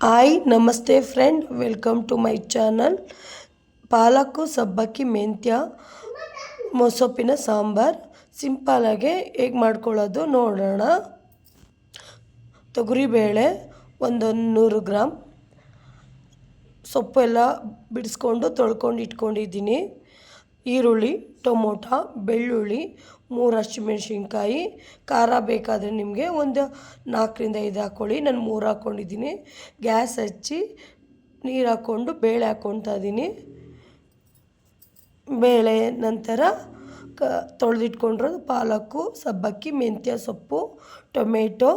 Hi ನಮಸ್ತೆ friend, welcome to my channel. ಪಾಲಕ್ಕು ಸಬ್ಬಕ್ಕಿ ಮೆಂತ್ಯ ಮೊಸೊಪ್ಪಿನ ಸಾಂಬಾರು ಸಿಂಪಲಾಗಿ ಹೇಗೆ ಮಾಡ್ಕೊಳ್ಳೋದು ನೋಡೋಣ. ತೊಗರಿಬೇಳೆ ಒಂದು 100 ಗ್ರಾಮ್, ಸೊಪ್ಪು ಎಲ್ಲ ಬಿಡಿಸ್ಕೊಂಡು ತೊಳ್ಕೊಂಡು ಇಟ್ಕೊಂಡಿದ್ದೀನಿ. ಈರುಳ್ಳಿ, ಟೊಮೊಟೊ, ಬೆಳ್ಳುಳ್ಳಿ, 3 ಹಸಿಮೆಣ್ಸಿನ್ಕಾಯಿ. ಖಾರ ಬೇಕಾದರೆ ನಿಮಗೆ ಒಂದು 4ರಿಂದ 5 ಹಾಕ್ಕೊಳ್ಳಿ. ನಾನು 3 ಹಾಕ್ಕೊಂಡಿದ್ದೀನಿ. ಗ್ಯಾಸ್ ಹಚ್ಚಿ ನೀರು ಹಾಕ್ಕೊಂಡು ಬೇಳೆ ಹಾಕ್ಕೊಳ್ತಾ ಇದ್ದೀನಿ. ಬೇಳೆ ನಂತರ ತೊಳೆದಿಟ್ಕೊಂಡಿರೋದು ಪಾಲಕ್ಕು, ಸಬ್ಬಕ್ಕಿ, ಮೆಂತ್ಯ ಸೊಪ್ಪು, ಟೊಮೆಟೊ,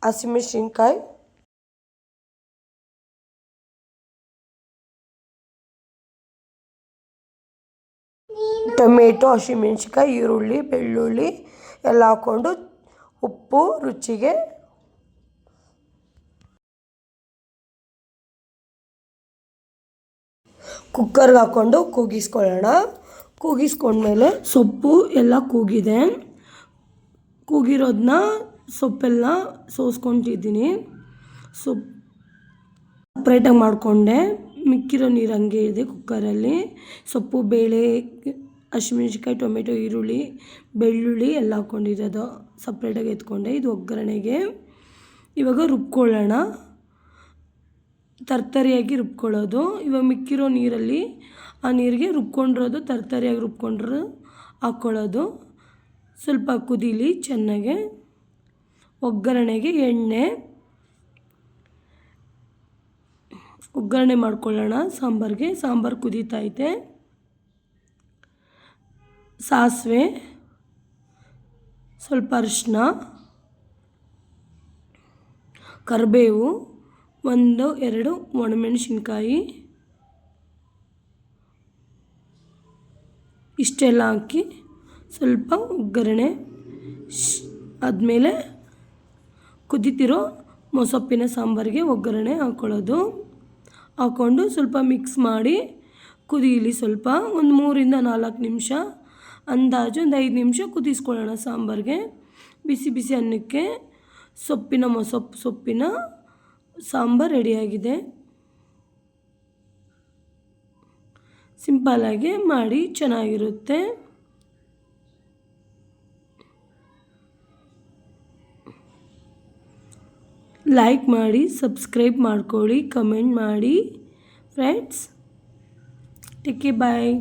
ಹಸಿಮೆಣ್ಸಿನ್ಕಾಯಿ, ಹಸಿಮೆಣ್ಸಿನ್ಕಾಯಿ, ಈರುಳ್ಳಿ, ಬೆಳ್ಳುಳ್ಳಿ ಎಲ್ಲ ಹಾಕ್ಕೊಂಡು ಉಪ್ಪು ರುಚಿಗೆ, ಕುಕ್ಕರ್ಗೆ ಹಾಕ್ಕೊಂಡು ಕೂಗಿಸ್ಕೊಳ್ಳೋಣ. ಕೂಗಿಸ್ಕೊಂಡ್ಮೇಲೆ ಸೊಪ್ಪು ಎಲ್ಲ ಕೂಗಿದೆ. ಕೂಗಿರೋದನ್ನ ಸೊಪ್ಪೆಲ್ಲ ಸೋಸ್ಕೊತಿದ್ದೀನಿ. ಸೊಪ್ಪು ಸಪ್ರೇಟಾಗಿ ಮಾಡಿಕೊಂಡೆ. ಮಿಕ್ಕಿರೋ ನೀರು ಹಂಗೆ ಇದೆ ಕುಕ್ಕರಲ್ಲಿ. ಸೊಪ್ಪು, ಬೇಳೆ, ಹಸಿಮೆಣ್ಸಿನ್ಕಾಯಿ, ಟೊಮೆಟೊ, ಈರುಳ್ಳಿ, ಬೆಳ್ಳುಳ್ಳಿ ಎಲ್ಲ ಹಾಕ್ಕೊಂಡಿರೋದು ಸಪ್ರೇಟಾಗಿ ಎತ್ಕೊಂಡೆ. ಇದು ಒಗ್ಗರಣೆಗೆ. ಇವಾಗ ರುಬ್ಕೊಳ್ಳೋಣ. ತರ್ತರಿಯಾಗಿ ರುಬ್ಕೊಳ್ಳೋದು. ಇವಾಗ ಮಿಕ್ಕಿರೋ ನೀರಲ್ಲಿ ಆ ನೀರಿಗೆ ರುಬ್ಕೊಂಡಿರೋದು ತರ್ತರಿಯಾಗಿ ರುಬ್ಕೊಂಡ್ರೆ ಹಾಕ್ಕೊಳ್ಳೋದು. ಸ್ವಲ್ಪ ಕುದೀಲಿ ಚೆನ್ನಾಗೆ. ಒಗ್ಗರಣೆಗೆ ಒಗ್ಗರಣೆ ಮಾಡ್ಕೊಳ್ಳೋಣ ಸಾಂಬಾರಿಗೆ. ಸಾಂಬಾರು ಕುದೀತೈತೆ. ಸಾಸಿವೆ, ಸ್ವಲ್ಪ ಅರಿಶಿನ, ಕರಿಬೇವು, 1-2 ಒಣಮೆಣಸಿನ್ಕಾಯಿ ಇಷ್ಟೆಲ್ಲ ಹಾಕಿ ಸ್ವಲ್ಪ ಒಗ್ಗರಣೆ ಆದಮೇಲೆ ಕುದೀತಿರೋ ಮೊಸೊಪ್ಪಿನ ಸಾಂಬಾರಿಗೆ ಒಗ್ಗರಣೆ ಹಾಕ್ಕೊಳ್ಳೋದು. ಹಾಕ್ಕೊಂಡು ಸ್ವಲ್ಪ ಮಿಕ್ಸ್ ಮಾಡಿ ಕುದೀಲಿ. ಸ್ವಲ್ಪ ಒಂದು 3ರಿಂದ 4 ನಿಮಿಷ, ಅಂದಾಜು ಒಂದು 5 ನಿಮಿಷ ಕುದಿಸ್ಕೊಳ್ಳೋಣ ಸಾಂಬಾರಿಗೆ. ಬಿಸಿ ಬಿಸಿ ಅನ್ನಕ್ಕೆ ಸೊಪ್ಪಿನ ಸಾಂಬಾರು ರೆಡಿಯಾಗಿದೆ. ಸಿಂಪಲಾಗಿ ಮಾಡಿ ಚೆನ್ನಾಗಿರುತ್ತೆ. ಲೈಕ್ ಮಾಡಿ, ಸಬ್ಸ್ಕ್ರೈಬ್ ಮಾಡ್ಕೊಳ್ಳಿ, ಕಮೆಂಟ್ ಮಾಡಿ ಫ್ರೆಂಡ್ಸ್. ಟೇಕ್ ಕೇರ್, ಬಾಯ್.